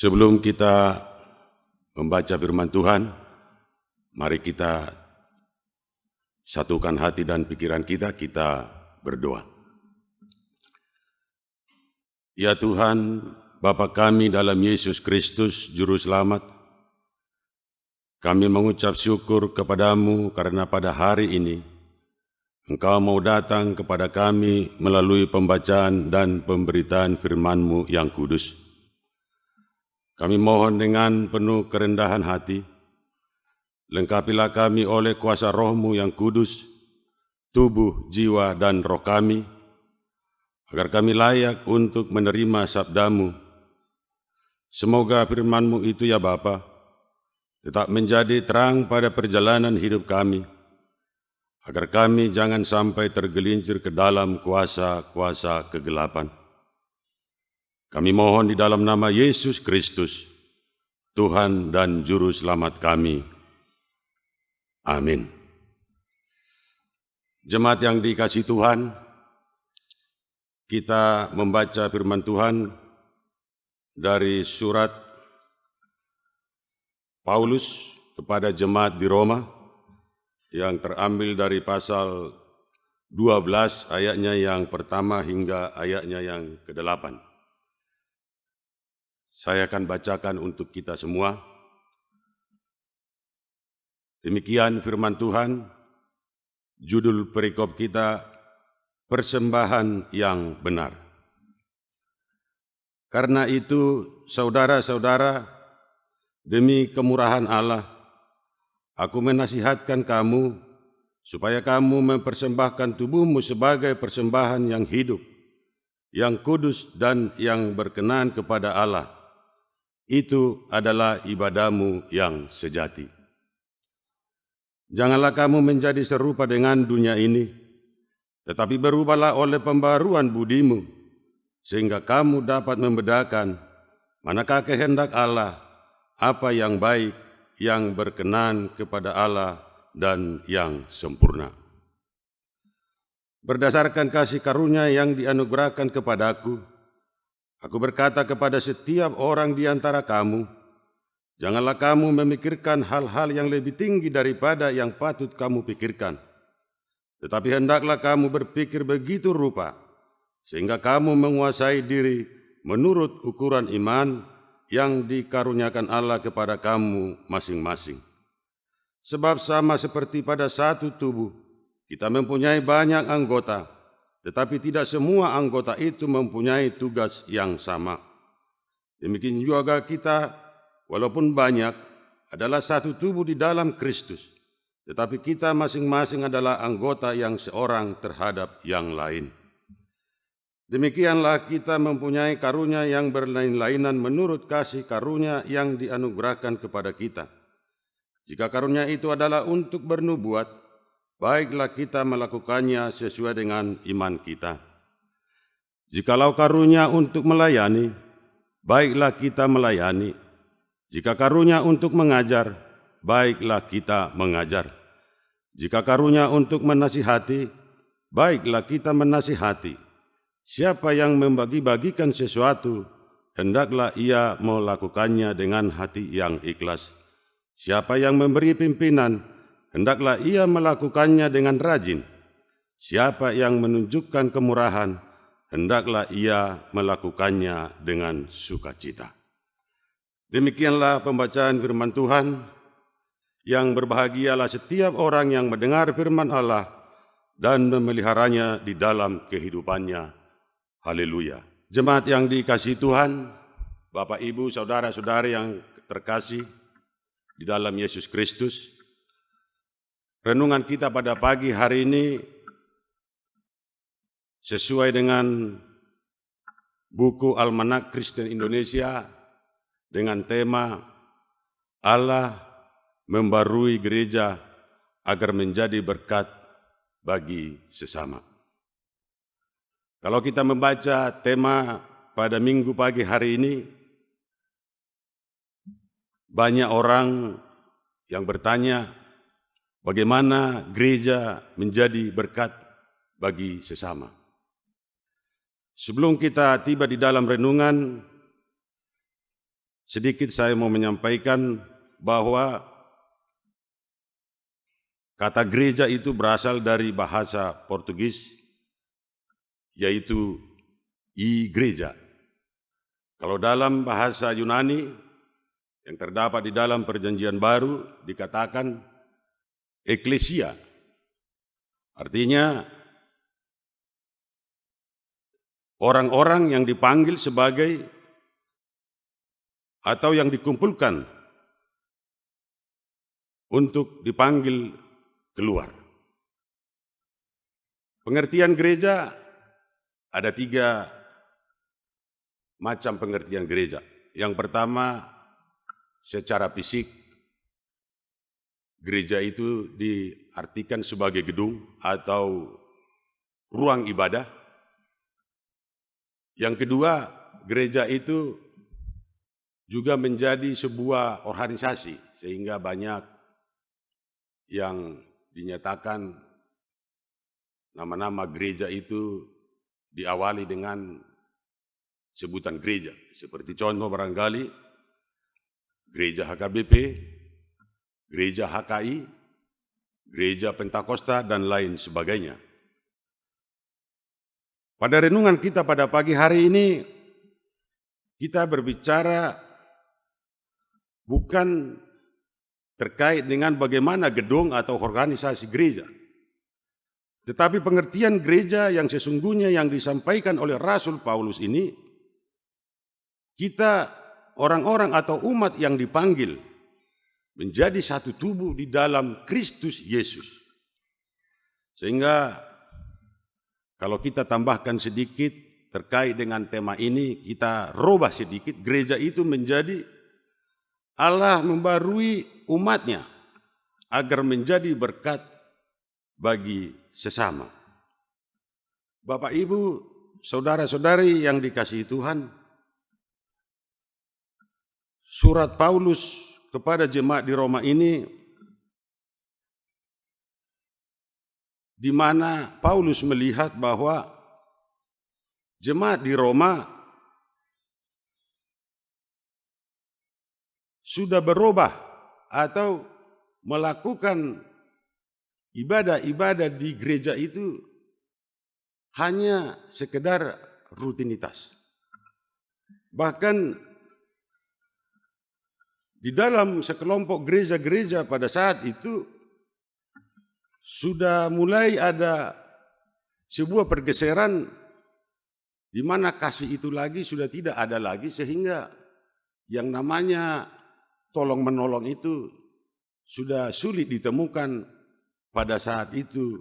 Sebelum kita membaca firman Tuhan, mari kita satukan hati dan pikiran kita berdoa. Ya Tuhan, Bapa kami dalam Yesus Kristus, Juru Selamat, kami mengucap syukur kepadamu karena pada hari ini Engkau mau datang kepada kami melalui pembacaan dan pemberitaan firman-Mu yang kudus. Kami mohon dengan penuh kerendahan hati, lengkapilah kami oleh kuasa Roh-Mu yang kudus, tubuh, jiwa, dan roh kami, agar kami layak untuk menerima sabda-Mu. Semoga firman-Mu itu ya Bapa, tetap menjadi terang pada perjalanan hidup kami, agar kami jangan sampai tergelincir ke dalam kuasa-kuasa kegelapan. Kami mohon di dalam nama Yesus Kristus, Tuhan dan Juru Selamat kami. Amin. Jemaat yang dikasihi Tuhan, kita membaca firman Tuhan dari surat Paulus kepada jemaat di Roma yang terambil dari pasal 12 ayatnya yang pertama hingga ayatnya yang ke-8. Saya akan bacakan untuk kita semua. Demikian firman Tuhan, judul perikop kita, persembahan yang benar. Karena itu, saudara-saudara, demi kemurahan Allah, aku menasihatkan kamu supaya kamu mempersembahkan tubuhmu sebagai persembahan yang hidup, yang kudus dan yang berkenan kepada Allah. Itu adalah ibadahmu yang sejati. Janganlah kamu menjadi serupa dengan dunia ini, tetapi berubahlah oleh pembaruan budimu, sehingga kamu dapat membedakan manakah kehendak Allah, apa yang baik, yang berkenan kepada Allah, dan yang sempurna. Berdasarkan kasih karunia yang dianugerahkan kepadaku, aku berkata kepada setiap orang di antara kamu, janganlah kamu memikirkan hal-hal yang lebih tinggi daripada yang patut kamu pikirkan. Tetapi hendaklah kamu berpikir begitu rupa, sehingga kamu menguasai diri menurut ukuran iman yang dikaruniakan Allah kepada kamu masing-masing. Sebab sama seperti pada satu tubuh, kita mempunyai banyak anggota, tetapi tidak semua anggota itu mempunyai tugas yang sama. Demikian juga kita, walaupun banyak, adalah satu tubuh di dalam Kristus, tetapi kita masing-masing adalah anggota yang seorang terhadap yang lain. Demikianlah kita mempunyai karunia yang berlain-lainan menurut kasih karunia yang dianugerahkan kepada kita. Jika karunia itu adalah untuk bernubuat, baiklah kita melakukannya sesuai dengan iman kita. Jikalau karunia untuk melayani, baiklah kita melayani. Jika karunia untuk mengajar, baiklah kita mengajar. Jika karunia untuk menasihati, baiklah kita menasihati. Siapa yang membagi-bagikan sesuatu, hendaklah ia melakukannya dengan hati yang ikhlas. Siapa yang memberi pimpinan, hendaklah ia melakukannya dengan rajin. Siapa yang menunjukkan kemurahan, hendaklah ia melakukannya dengan sukacita. Demikianlah pembacaan firman Tuhan. Yang berbahagialah setiap orang yang mendengar firman Allah dan memeliharanya di dalam kehidupannya. Haleluya. Jemaat yang dikasihi Tuhan, Bapak, Ibu, saudara-saudari yang terkasih di dalam Yesus Kristus, renungan kita pada pagi hari ini sesuai dengan buku Almanak Kristen Indonesia dengan tema Allah membarui gereja agar menjadi berkat bagi sesama. Kalau kita membaca tema pada minggu pagi hari ini, banyak orang yang bertanya bagaimana gereja menjadi berkat bagi sesama. Sebelum kita tiba di dalam renungan, sedikit saya mau menyampaikan bahwa kata gereja itu berasal dari bahasa Portugis, yaitu igreja. Kalau dalam bahasa Yunani yang terdapat di dalam Perjanjian Baru dikatakan eklesia. Artinya orang-orang yang dipanggil sebagai atau yang dikumpulkan untuk dipanggil keluar. Pengertian gereja ada 3 macam pengertian gereja. Yang pertama, secara fisik, gereja itu diartikan sebagai gedung atau ruang ibadah. Yang kedua, gereja itu juga menjadi sebuah organisasi, sehingga banyak yang dinyatakan nama-nama gereja itu diawali dengan sebutan gereja. Seperti contoh barangkali, gereja HKBP, gereja HKI, gereja Pentakosta, dan lain sebagainya. Pada renungan kita pada pagi hari ini, kita berbicara bukan terkait dengan bagaimana gedung atau organisasi gereja, tetapi pengertian gereja yang sesungguhnya yang disampaikan oleh Rasul Paulus ini, kita orang-orang atau umat yang dipanggil menjadi satu tubuh di dalam Kristus Yesus. Sehingga kalau kita tambahkan sedikit terkait dengan tema ini, kita robah sedikit, gereja itu menjadi Allah membarui umatnya agar menjadi berkat bagi sesama. Bapak, Ibu, saudara-saudari yang dikasihi Tuhan, surat Paulus kepada jemaat di Roma ini, di mana Paulus melihat bahwa jemaat di Roma sudah berubah atau melakukan ibadah-ibadah di gereja itu hanya sekedar rutinitas. Bahkan di dalam sekelompok gereja-gereja pada saat itu sudah mulai ada sebuah pergeseran di mana kasih itu lagi sudah tidak ada lagi, sehingga yang namanya tolong-menolong itu sudah sulit ditemukan pada saat itu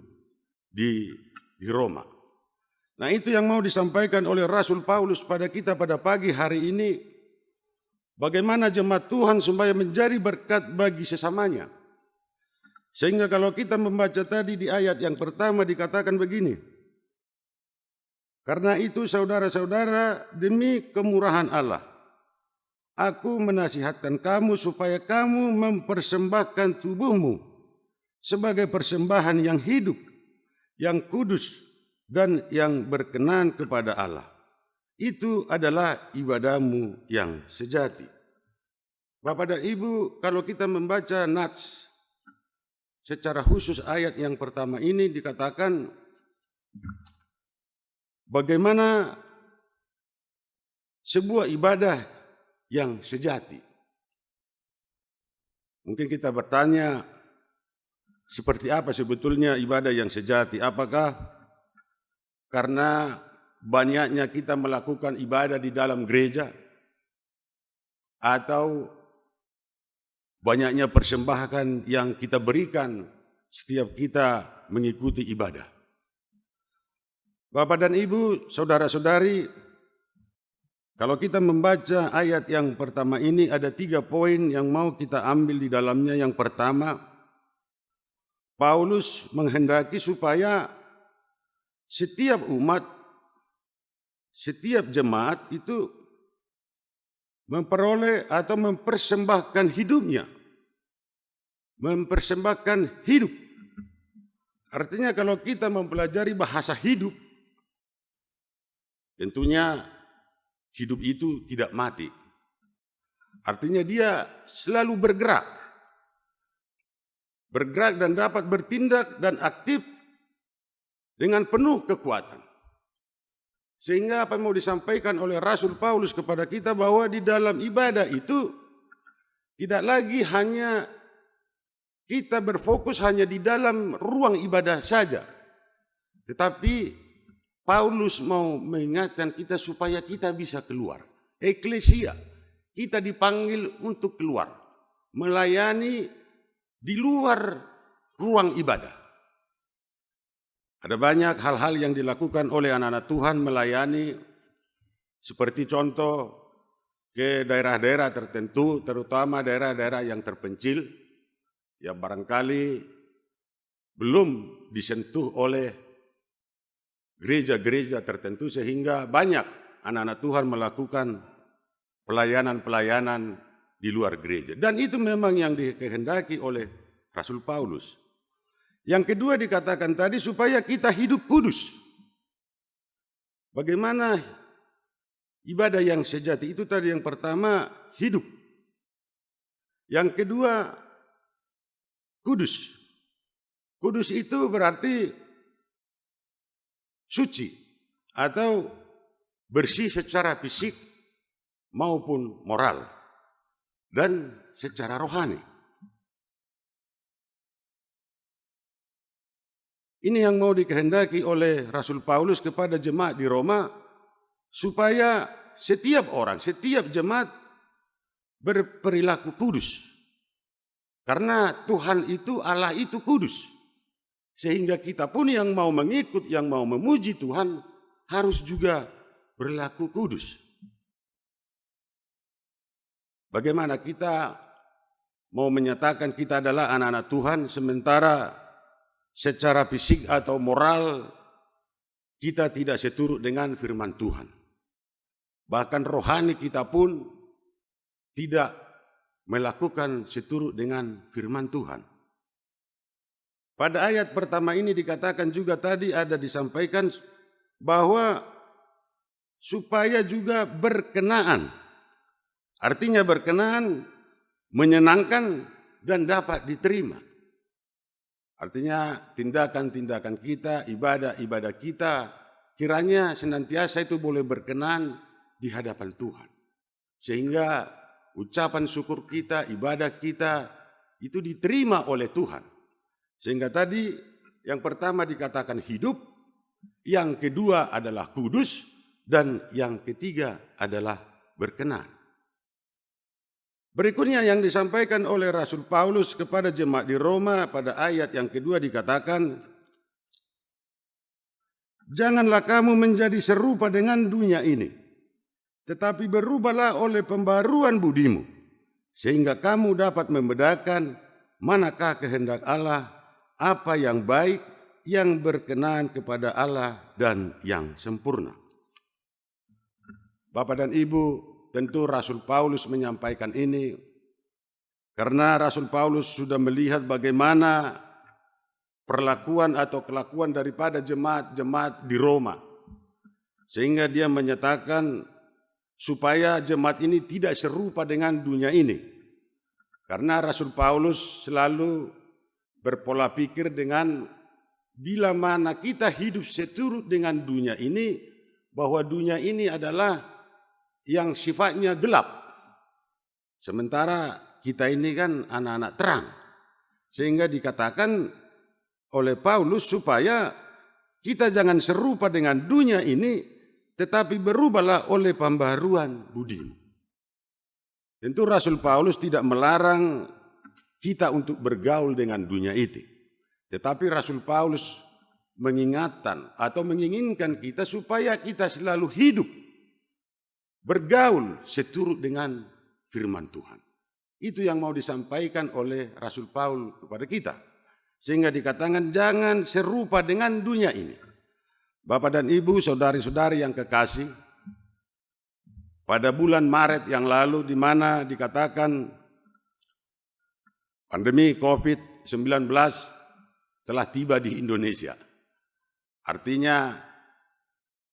di Roma. Nah, itu yang mau disampaikan oleh Rasul Paulus pada kita pada pagi hari ini. Bagaimana jemaat Tuhan supaya menjadi berkat bagi sesamanya. Sehingga kalau kita membaca tadi di ayat yang pertama dikatakan begini, karena itu saudara-saudara, demi kemurahan Allah, aku menasihatkan kamu supaya kamu mempersembahkan tubuhmu sebagai persembahan yang hidup, yang kudus, dan yang berkenan kepada Allah. Itu adalah ibadahmu yang sejati. Bapak dan Ibu, kalau kita membaca Nats, secara khusus ayat yang pertama ini dikatakan bagaimana sebuah ibadah yang sejati. Mungkin kita bertanya, seperti apa sebetulnya ibadah yang sejati? Apakah karena banyaknya kita melakukan ibadah di dalam gereja, atau banyaknya persembahan yang kita berikan setiap kita mengikuti ibadah? Bapak dan Ibu, saudara-saudari, kalau kita membaca ayat yang pertama ini ada 3 poin yang mau kita ambil di dalamnya. Yang pertama, Paulus menghendaki supaya setiap umat, setiap jemaat itu memperoleh atau mempersembahkan hidupnya. Mempersembahkan hidup. Artinya kalau kita mempelajari bahasa hidup, tentunya hidup itu tidak mati. Artinya dia selalu bergerak dan dapat bertindak dan aktif dengan penuh kekuatan. Sehingga apa yang mau disampaikan oleh Rasul Paulus kepada kita bahwa di dalam ibadah itu tidak lagi hanya kita berfokus hanya di dalam ruang ibadah saja. Tetapi Paulus mau mengingatkan kita supaya kita bisa keluar. Eklesia, kita dipanggil untuk keluar, melayani di luar ruang ibadah. Ada banyak hal-hal yang dilakukan oleh anak-anak Tuhan melayani, seperti contoh ke daerah-daerah tertentu, terutama daerah-daerah yang terpencil, yang barangkali belum disentuh oleh gereja-gereja tertentu, sehingga banyak anak-anak Tuhan melakukan pelayanan-pelayanan di luar gereja. Dan itu memang yang dikehendaki oleh Rasul Paulus. Yang kedua dikatakan tadi supaya kita hidup kudus. Bagaimana ibadah yang sejati itu tadi? Yang pertama hidup. Yang kedua kudus. Kudus itu berarti suci atau bersih secara fisik maupun moral dan secara rohani. Ini yang mau dikehendaki oleh Rasul Paulus kepada jemaat di Roma, supaya setiap orang, setiap jemaat berperilaku kudus. Karena Tuhan itu, Allah itu kudus. Sehingga kita pun yang mau mengikut, yang mau memuji Tuhan, harus juga berlaku kudus. Bagaimana kita mau menyatakan kita adalah anak-anak Tuhan, sementara secara fisik atau moral kita tidak seturut dengan firman Tuhan. Bahkan rohani kita pun tidak melakukan seturut dengan firman Tuhan. Pada ayat pertama ini dikatakan juga tadi ada disampaikan bahwa supaya juga berkenaan. Artinya berkenaan, menyenangkan dan dapat diterima. Artinya tindakan-tindakan kita, ibadah-ibadah kita, kiranya senantiasa itu boleh berkenan di hadapan Tuhan. Sehingga ucapan syukur kita, ibadah kita, itu diterima oleh Tuhan. Sehingga tadi yang pertama dikatakan hidup, yang kedua adalah kudus, dan yang ketiga adalah berkenan. Berikutnya yang disampaikan oleh Rasul Paulus kepada jemaat di Roma pada ayat yang kedua dikatakan, janganlah kamu menjadi serupa dengan dunia ini, tetapi berubahlah oleh pembaruan budimu, sehingga kamu dapat membedakan manakah kehendak Allah, apa yang baik, yang berkenan kepada Allah, dan yang sempurna. Bapak dan Ibu, tentu Rasul Paulus menyampaikan ini karena Rasul Paulus sudah melihat bagaimana perlakuan atau kelakuan daripada jemaat-jemaat di Roma. Sehingga dia menyatakan supaya jemaat ini tidak serupa dengan dunia ini. Karena Rasul Paulus selalu berpola pikir dengan bila mana kita hidup seturut dengan dunia ini, bahwa dunia ini adalah yang sifatnya gelap. Sementara kita ini kan anak-anak terang. Sehingga dikatakan oleh Paulus supaya kita jangan serupa dengan dunia ini, tetapi berubahlah oleh pembaruan budimu. Tentu Rasul Paulus tidak melarang kita untuk bergaul dengan dunia itu. Tetapi Rasul Paulus mengingatkan atau menginginkan kita supaya kita selalu hidup bergaul seturut dengan firman Tuhan. Itu yang mau disampaikan oleh Rasul Paulus kepada kita. Sehingga dikatakan jangan serupa dengan dunia ini. Bapak dan Ibu, saudari-saudari yang kekasih, pada bulan Maret yang lalu di mana dikatakan pandemi COVID-19 telah tiba di Indonesia. Artinya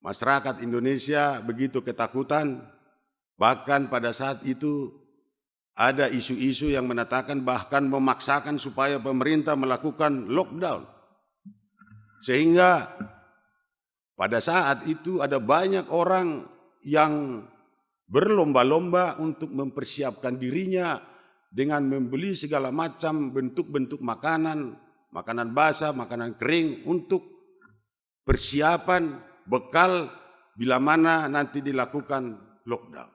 masyarakat Indonesia begitu ketakutan, bahkan pada saat itu ada isu-isu yang menyatakan bahkan memaksakan supaya pemerintah melakukan lockdown. Sehingga pada saat itu ada banyak orang yang berlomba-lomba untuk mempersiapkan dirinya dengan membeli segala macam bentuk-bentuk makanan, makanan basah, makanan kering untuk persiapan bekal bila mana nanti dilakukan lockdown.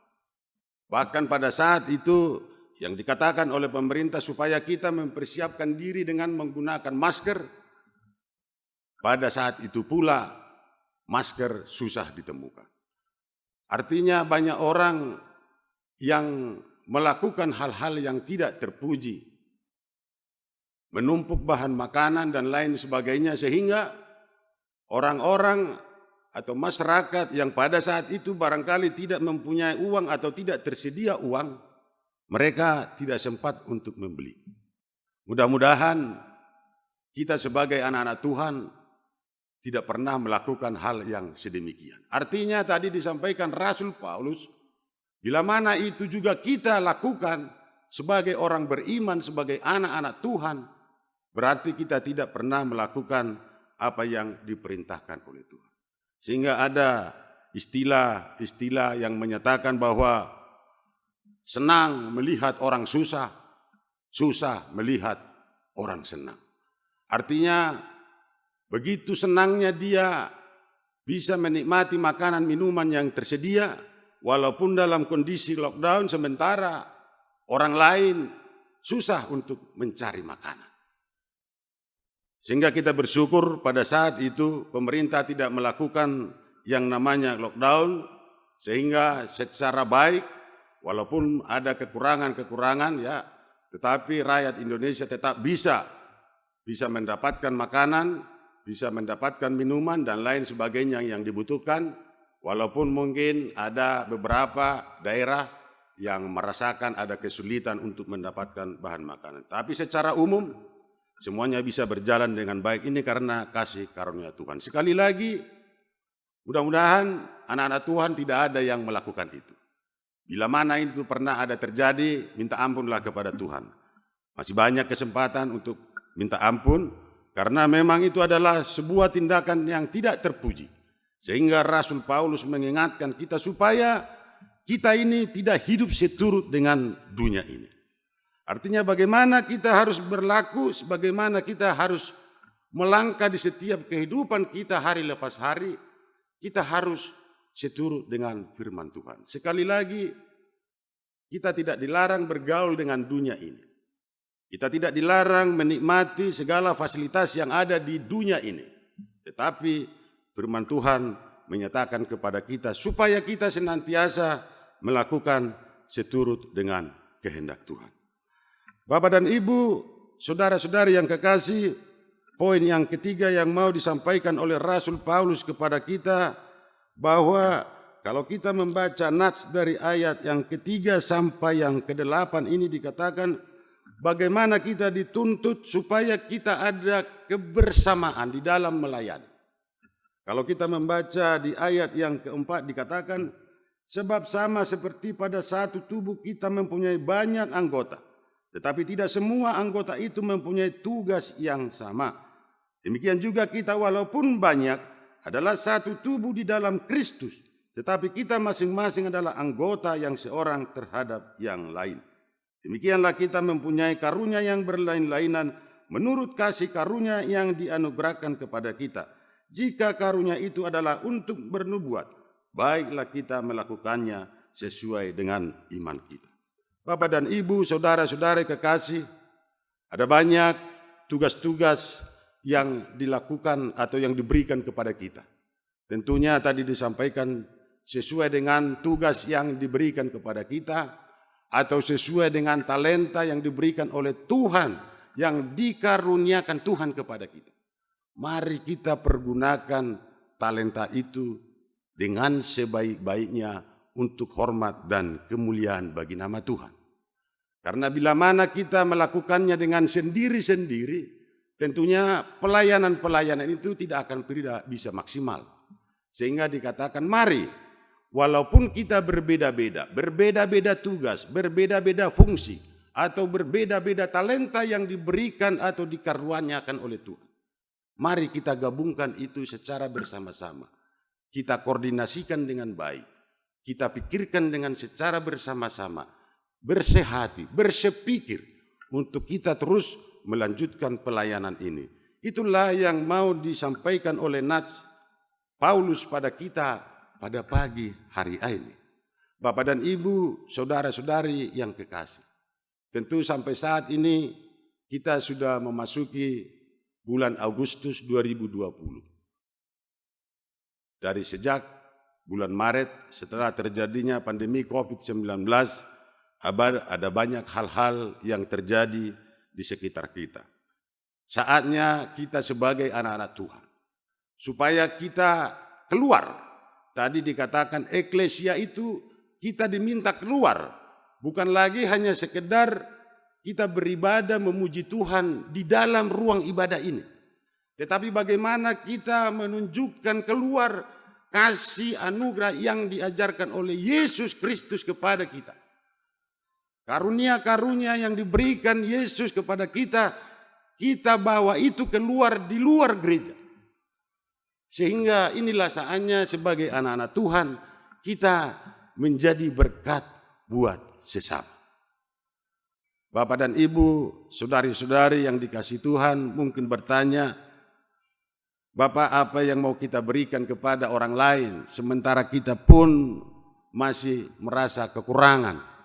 Bahkan pada saat itu yang dikatakan oleh pemerintah supaya kita mempersiapkan diri dengan menggunakan masker, pada saat itu pula masker susah ditemukan. Artinya banyak orang yang melakukan hal-hal yang tidak terpuji, menumpuk bahan makanan dan lain sebagainya, sehingga orang-orang atau masyarakat yang pada saat itu barangkali tidak mempunyai uang atau tidak tersedia uang, mereka tidak sempat untuk membeli. Mudah-mudahan kita sebagai anak-anak Tuhan tidak pernah melakukan hal yang sedemikian. Artinya tadi disampaikan Rasul Paulus, bila mana itu juga kita lakukan sebagai orang beriman, sebagai anak-anak Tuhan, berarti kita tidak pernah melakukan apa yang diperintahkan oleh Tuhan. Sehingga ada istilah-istilah yang menyatakan bahwa senang melihat orang susah, susah melihat orang senang. Artinya begitu senangnya dia bisa menikmati makanan minuman yang tersedia, walaupun dalam kondisi lockdown, sementara orang lain susah untuk mencari makanan. Sehingga kita bersyukur pada saat itu pemerintah tidak melakukan yang namanya lockdown, sehingga secara baik walaupun ada kekurangan-kekurangan ya, tetapi rakyat Indonesia tetap bisa mendapatkan makanan, bisa mendapatkan minuman dan lain sebagainya yang dibutuhkan, walaupun mungkin ada beberapa daerah yang merasakan ada kesulitan untuk mendapatkan bahan makanan. Tapi secara umum semuanya bisa berjalan dengan baik, ini karena kasih karunia Tuhan. Sekali lagi, mudah-mudahan anak-anak Tuhan tidak ada yang melakukan itu. Bila mana itu pernah ada terjadi, minta ampunlah kepada Tuhan. Masih banyak kesempatan untuk minta ampun, karena memang itu adalah sebuah tindakan yang tidak terpuji. Sehingga Rasul Paulus mengingatkan kita supaya kita ini tidak hidup seturut dengan dunia ini. Artinya bagaimana kita harus berlaku, bagaimana kita harus melangkah di setiap kehidupan kita hari lepas hari, kita harus seturut dengan firman Tuhan. Sekali lagi, kita tidak dilarang bergaul dengan dunia ini. Kita tidak dilarang menikmati segala fasilitas yang ada di dunia ini. Tetapi firman Tuhan menyatakan kepada kita supaya kita senantiasa melakukan seturut dengan kehendak Tuhan. Bapak dan Ibu, saudara-saudari yang kekasih, poin yang ketiga yang mau disampaikan oleh Rasul Paulus kepada kita, bahwa kalau kita membaca nats dari ayat yang ketiga sampai yang ke-8 ini dikatakan, bagaimana kita dituntut supaya kita ada kebersamaan di dalam melayani. Kalau kita membaca di ayat yang keempat dikatakan, sebab sama seperti pada satu tubuh kita mempunyai banyak anggota, tetapi tidak semua anggota itu mempunyai tugas yang sama. Demikian juga kita walaupun banyak adalah satu tubuh di dalam Kristus, tetapi kita masing-masing adalah anggota yang seorang terhadap yang lain. Demikianlah kita mempunyai karunia yang berlain-lainan menurut kasih karunia yang dianugerahkan kepada kita. Jika karunia itu adalah untuk bernubuat, baiklah kita melakukannya sesuai dengan iman kita. Bapak dan Ibu, saudara-saudari kekasih, ada banyak tugas-tugas yang dilakukan atau yang diberikan kepada kita. Tentunya tadi disampaikan sesuai dengan tugas yang diberikan kepada kita atau sesuai dengan talenta yang diberikan oleh Tuhan, yang dikaruniakan Tuhan kepada kita. Mari kita pergunakan talenta itu dengan sebaik-baiknya untuk hormat dan kemuliaan bagi nama Tuhan. Karena bila mana kita melakukannya dengan sendiri-sendiri, tentunya pelayanan-pelayanan itu tidak akan bisa maksimal. Sehingga dikatakan mari walaupun kita berbeda-beda tugas, berbeda-beda fungsi, atau berbeda-beda talenta yang diberikan atau dikaruniakan oleh Tuhan. Mari kita gabungkan itu secara bersama-sama. Kita koordinasikan dengan baik. Kita pikirkan dengan secara bersama-sama. Bersehati, bersepikir untuk kita terus melanjutkan pelayanan ini. Itulah yang mau disampaikan oleh Nats Paulus pada kita pada pagi hari ini. Bapak dan Ibu, saudara-saudari yang kekasih. Tentu sampai saat ini kita sudah memasuki bulan Agustus 2020. Dari sejak bulan Maret setelah terjadinya pandemi COVID-19, ada banyak hal-hal yang terjadi di sekitar kita. Saatnya kita sebagai anak-anak Tuhan, supaya kita keluar. Tadi dikatakan eklesia itu kita diminta keluar. Bukan lagi hanya sekedar kita beribadah memuji Tuhan di dalam ruang ibadah ini. Tetapi bagaimana kita menunjukkan keluar kasih anugerah yang diajarkan oleh Yesus Kristus kepada kita. Karunia-karunia yang diberikan Yesus kepada kita, kita bawa itu keluar di luar gereja. Sehingga inilah saatnya sebagai anak-anak Tuhan, kita menjadi berkat buat sesama. Bapak dan Ibu, saudari-saudari yang dikasihi Tuhan mungkin bertanya, Bapak, apa yang mau kita berikan kepada orang lain sementara kita pun masih merasa kekurangan?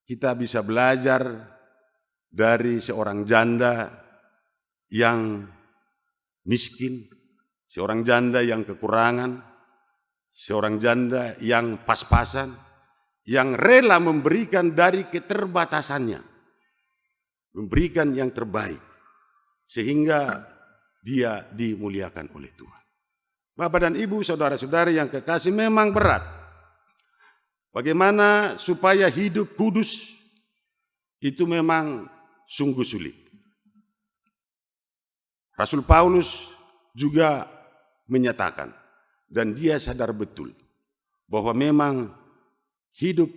Kita bisa belajar dari seorang janda yang miskin, seorang janda yang kekurangan, seorang janda yang pas-pasan, yang rela memberikan dari keterbatasannya, memberikan yang terbaik, sehingga dia dimuliakan oleh Tuhan. Bapak dan Ibu, saudara-saudari yang kekasih, memang berat. Bagaimana supaya hidup kudus itu memang sungguh sulit. Rasul Paulus juga menyatakan, dan dia sadar betul bahwa memang hidup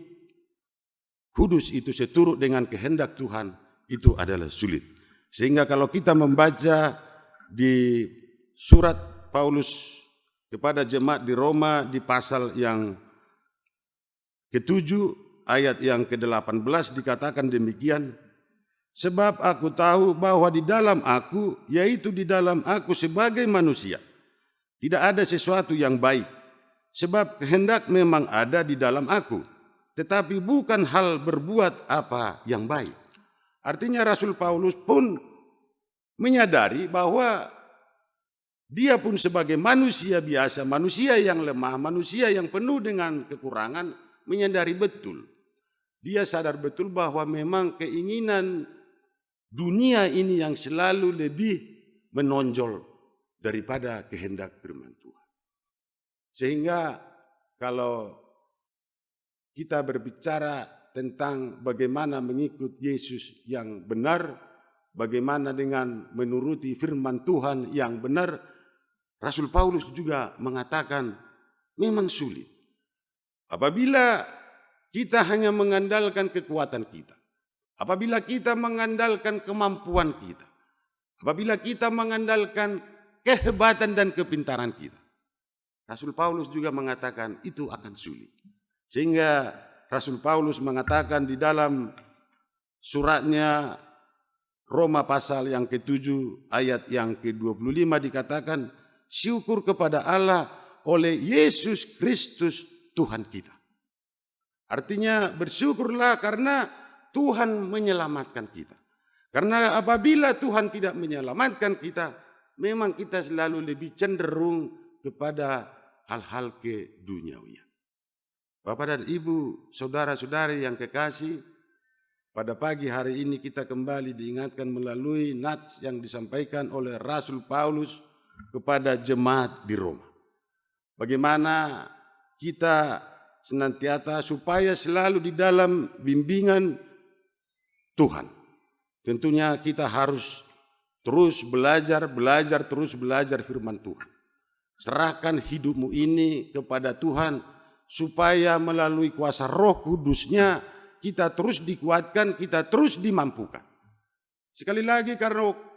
kudus itu seturut dengan kehendak Tuhan itu adalah sulit. Sehingga kalau kita membaca di surat Paulus kepada jemaat di Roma di pasal yang ke-7 ayat yang ke-18 dikatakan demikian, sebab aku tahu bahwa di dalam aku, yaitu di dalam aku sebagai manusia, tidak ada sesuatu yang baik, sebab kehendak memang ada di dalam aku, tetapi bukan hal berbuat apa yang baik. Artinya Rasul Paulus pun menyadari bahwa dia pun sebagai manusia biasa, manusia yang lemah, manusia yang penuh dengan kekurangan, menyadari betul. Dia sadar betul bahwa memang keinginan dunia ini yang selalu lebih menonjol daripada kehendak firman Tuhan. Sehingga kalau kita berbicara tentang bagaimana mengikut Yesus yang benar, bagaimana dengan menuruti firman Tuhan yang benar, Rasul Paulus juga mengatakan memang sulit. Apabila kita hanya mengandalkan kekuatan kita, apabila kita mengandalkan kemampuan kita, apabila kita mengandalkan kehebatan dan kepintaran kita, Rasul Paulus juga mengatakan itu akan sulit. Sehingga Rasul Paulus mengatakan di dalam suratnya Roma pasal yang ke-7 ayat yang ke-25 dikatakan, syukur kepada Allah oleh Yesus Kristus Tuhan kita. Artinya bersyukurlah karena Tuhan menyelamatkan kita. Karena apabila Tuhan tidak menyelamatkan kita, memang kita selalu lebih cenderung kepada hal-hal keduniawian. Bapak dan Ibu, saudara-saudari yang kekasih, pada pagi hari ini kita kembali diingatkan melalui nats yang disampaikan oleh Rasul Paulus kepada jemaat di Roma. Bagaimana kita senantiasa supaya selalu di dalam bimbingan Tuhan. Tentunya kita harus terus belajar firman Tuhan. Serahkan hidupmu ini kepada Tuhan supaya melalui kuasa Roh Kudus-Nya kita terus dikuatkan, kita terus dimampukan. Sekali lagi,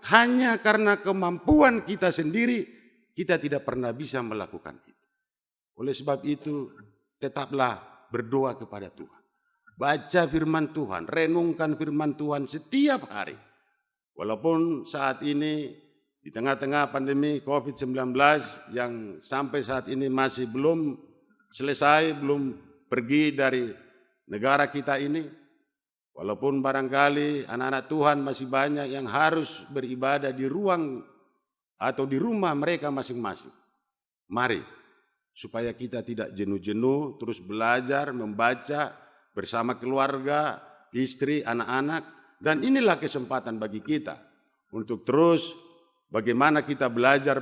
hanya karena kemampuan kita sendiri, kita tidak pernah bisa melakukan itu. Oleh sebab itu, tetaplah berdoa kepada Tuhan. Baca firman Tuhan, renungkan firman Tuhan setiap hari. Walaupun saat ini di tengah-tengah pandemi COVID-19 yang sampai saat ini masih belum selesai, belum pergi dari negara kita ini. Walaupun barangkali anak-anak Tuhan masih banyak yang harus beribadah di ruang atau di rumah mereka masing-masing. Mari, supaya kita tidak jenuh-jenuh, terus belajar, membaca bersama keluarga, istri, anak-anak. Dan inilah kesempatan bagi kita untuk terus bagaimana kita belajar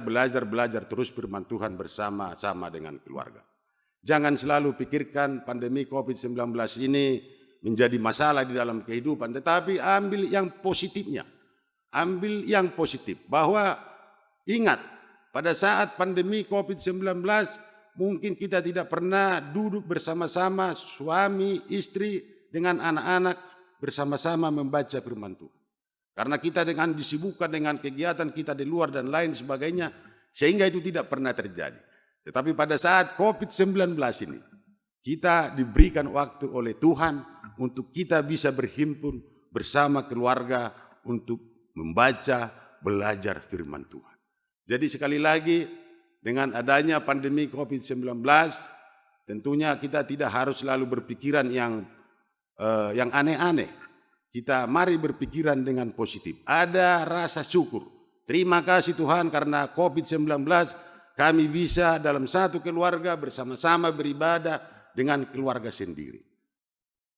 terus firman Tuhan bersama-sama dengan keluarga. Jangan selalu pikirkan pandemi COVID-19 ini menjadi masalah di dalam kehidupan, tetapi ambil yang positifnya. Ambil yang positif, bahwa ingat, pada saat pandemi COVID-19 mungkin kita tidak pernah duduk bersama-sama suami, istri dengan anak-anak bersama-sama membaca firman Tuhan. Karena kita dengan disibukkan dengan kegiatan kita di luar dan lain sebagainya, sehingga itu tidak pernah terjadi. Tetapi pada saat COVID-19 ini, kita diberikan waktu oleh Tuhan untuk kita bisa berhimpun bersama keluarga untuk membaca, belajar firman Tuhan. Jadi sekali lagi, dengan adanya pandemi COVID-19, tentunya kita tidak harus selalu berpikiran yang aneh-aneh. Kita mari berpikiran dengan positif. Ada rasa syukur. Terima kasih Tuhan karena COVID-19 kami bisa dalam satu keluarga bersama-sama beribadah dengan keluarga sendiri.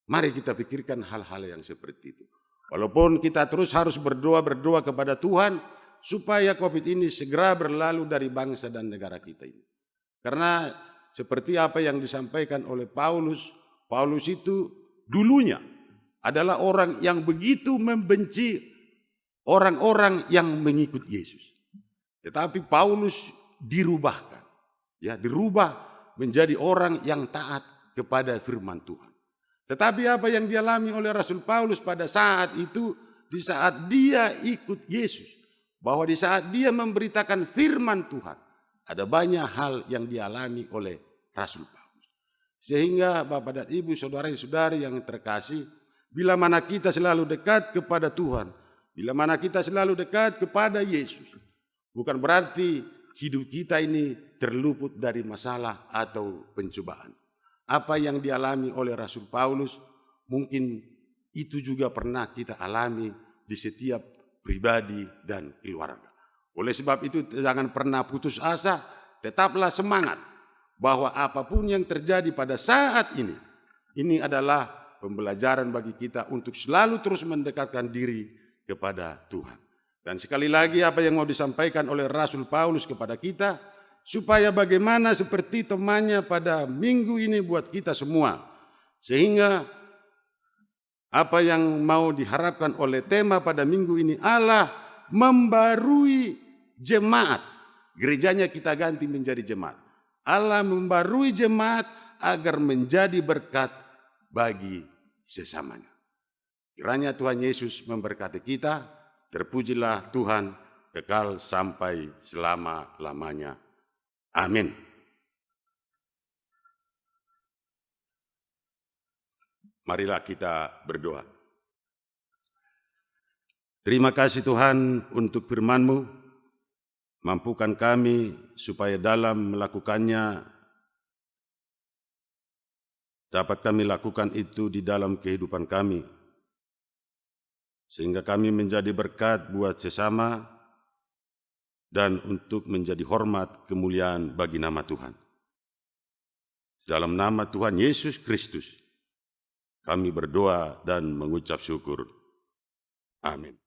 Mari kita pikirkan hal-hal yang seperti itu. Walaupun kita terus harus berdoa kepada Tuhan supaya COVID ini segera berlalu dari bangsa dan negara kita ini. Karena seperti apa yang disampaikan oleh Paulus itu dulunya adalah orang yang begitu membenci orang-orang yang mengikut Yesus. Tetapi Paulus dirubah menjadi orang yang taat kepada firman Tuhan. Tetapi apa yang dialami oleh Rasul Paulus pada saat itu, di saat dia ikut Yesus, bahwa di saat dia memberitakan firman Tuhan, ada banyak hal yang dialami oleh Rasul Paulus. Sehingga Bapak dan Ibu, saudara-saudari yang terkasih, bila mana kita selalu dekat kepada Tuhan, bila mana kita selalu dekat kepada Yesus, bukan berarti hidup kita ini terluput dari masalah atau pencobaan. Apa yang dialami oleh Rasul Paulus, mungkin itu juga pernah kita alami di setiap pribadi dan keluarga. Oleh sebab itu jangan pernah putus asa, tetaplah semangat. Bahwa apapun yang terjadi pada saat ini adalah pembelajaran bagi kita untuk selalu terus mendekatkan diri kepada Tuhan. Dan sekali lagi apa yang mau disampaikan oleh Rasul Paulus kepada kita, supaya bagaimana seperti temannya pada minggu ini buat kita semua. Sehingga apa yang mau diharapkan oleh tema pada minggu ini, Allah membarui jemaat. Gerejanya kita ganti menjadi jemaat. Allah membarui jemaat agar menjadi berkat bagi sesamanya. Kiranya Tuhan Yesus memberkati kita. Terpujilah Tuhan kekal sampai selama-lamanya. Amin. Marilah kita berdoa. Terima kasih Tuhan untuk firman-Mu. Mampukan kami supaya dalam melakukannya dapat kami lakukan itu di dalam kehidupan kami. Sehingga kami menjadi berkat buat sesama dan untuk menjadi hormat kemuliaan bagi nama Tuhan. Dalam nama Tuhan Yesus Kristus kami berdoa dan mengucap syukur. Amin.